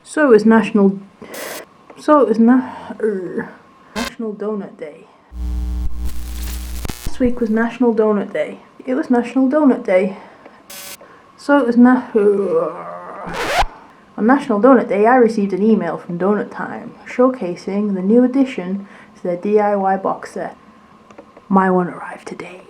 So it's National Doughnut Day. This week was National Doughnut Day. It was National Doughnut Day. So it was on National Doughnut Day, I received an email from Doughnut Time showcasing the new addition to their DIY box set. My one arrived today.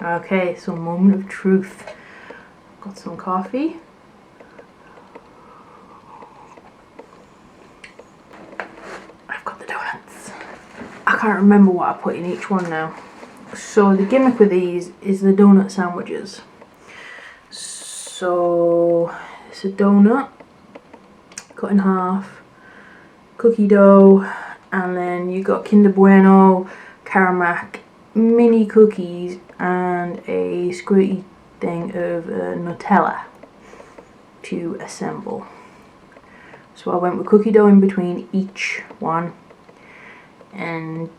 Okay, so moment of truth. Got some coffee. I've got the donuts. I can't remember what I put in each one now. So the gimmick with these is the donut sandwiches. So it's a donut cut in half, cookie dough, and then you got Kinder Bueno, Carona, mini cookies, and a squirty thing of Nutella to assemble. So I went with cookie dough in between each one and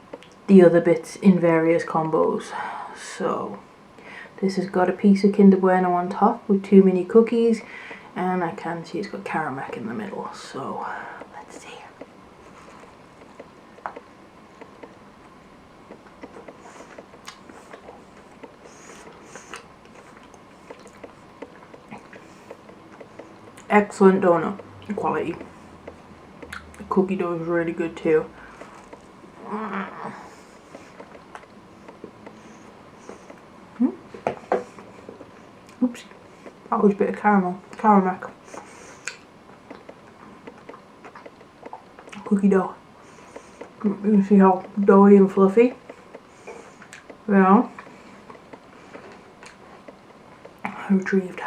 the other bits in various combos. So this has got a piece of Kinder Bueno on top with 2 mini cookies, and I can see it's got Carona in the middle. So let's see. Excellent donut quality. The cookie dough is really good too. Oops, that was a bit of Carona. Cookie dough. You can see how doughy and fluffy. Yeah. I retrieved.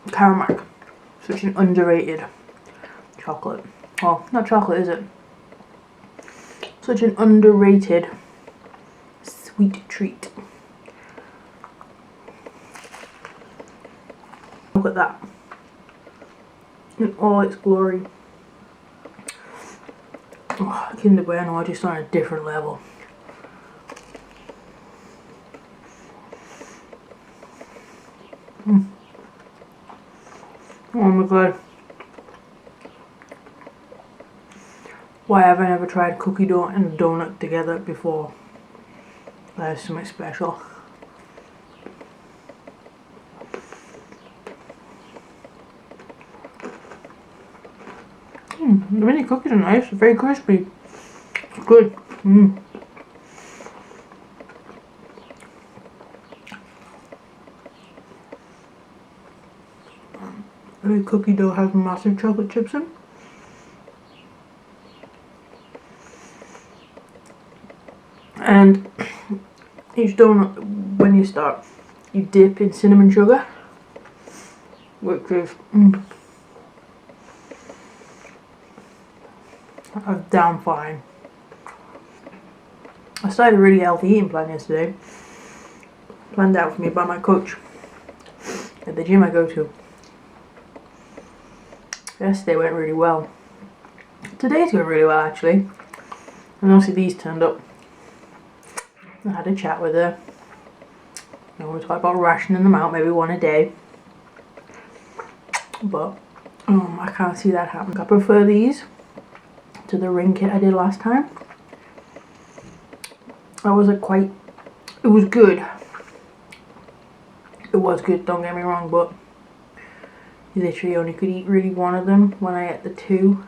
Carona, such an underrated chocolate. Well, not chocolate, is it? Such an underrated sweet treat. Look at that. In all its glory. Oh, Kinder Bueno are just on a different level. Oh my god. Why have I never tried cookie dough and a donut together before? That is something special. The mini cookies are nice, very crispy. Good. The cookie dough has massive chocolate chips in. And each donut, when you start, you dip in cinnamon sugar, which is damn fine. I started a really healthy eating plan yesterday, planned out for me by my coach at the gym I go to. Yesterday went really well. Today's going really well actually. And obviously these turned up. I had a chat with her. We talked about rationing them out, maybe one a day. But I can't see that happening. I prefer these to the ring kit I did last time. It was good. It was good, don't get me wrong, but you literally only could eat really one of them. When I ate the two,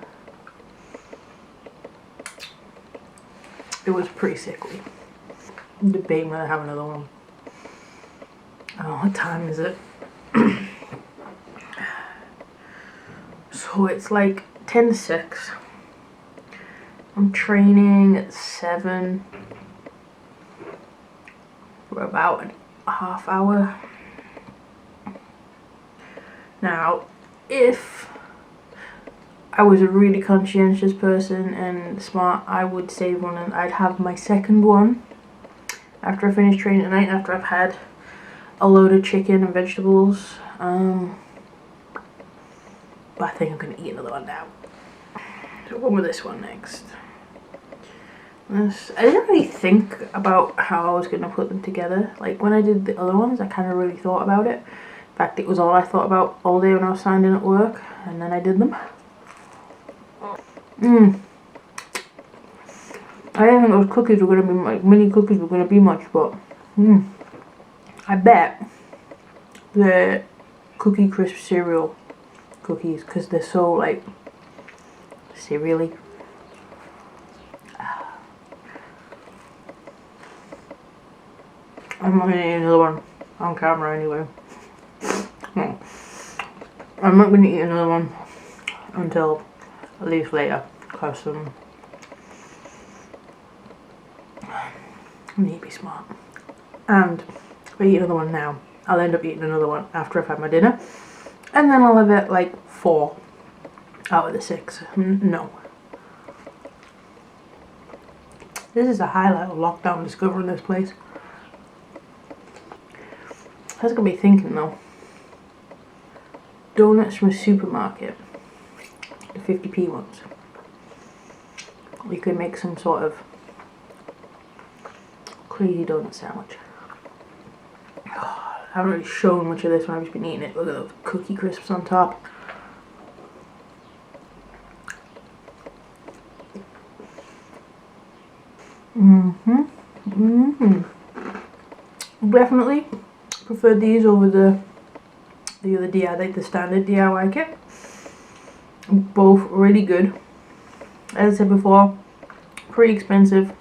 it was pretty sickly. I'm debating whether I have another one. Oh, what time is it? So it's like 10 to 6. I'm training at 7 for about a half hour. Now, if I was a really conscientious person and smart, I would save one and I'd have my second one after I finish training tonight, after I've had a load of chicken and vegetables. But I think I'm going to eat another one now. So one with this one next. I didn't really think about how I was going to put them together. Like when I did the other ones, I kind of really thought about it. In fact, it was all I thought about all day when I was signed in at work, and then I did them. I didn't think those cookies were going to be like mini cookies were going to be much, but I bet the Cookie Crisp cereal cookies, because they're so like cereally. I'm not going to eat another one on camera anyway. I'm not going to eat another one until at least later, because I need to be smart. And if I eat another one now, I'll end up eating another one after I've had my dinner, and then I'll have it like 4 out of the 6. No. This is the highlight of lockdown, discovering this place. That's gonna be thinking though. Donuts from a supermarket, the 50p ones. You could make some sort of crazy donut sandwich. I haven't really shown much of this when I've just been eating it. Look at those cookie crisps on top. Definitely prefer these over the other DIY, like the standard DIY kit. Both really good. As I said before, pretty expensive.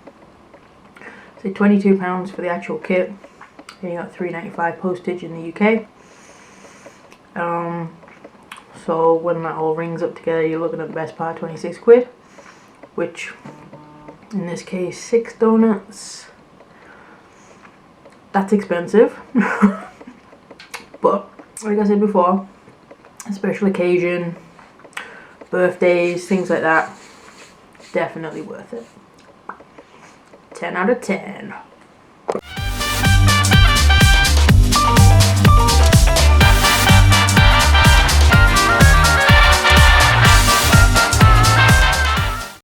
Say £22 for the actual kit. And you got £3.95 postage in the UK. So when that all rings up together, you're looking at the best part, 26 quid, which in this case 6 donuts. That's expensive. But like I said before, a special occasion, birthdays, things like that, definitely worth it. 10 out of 10.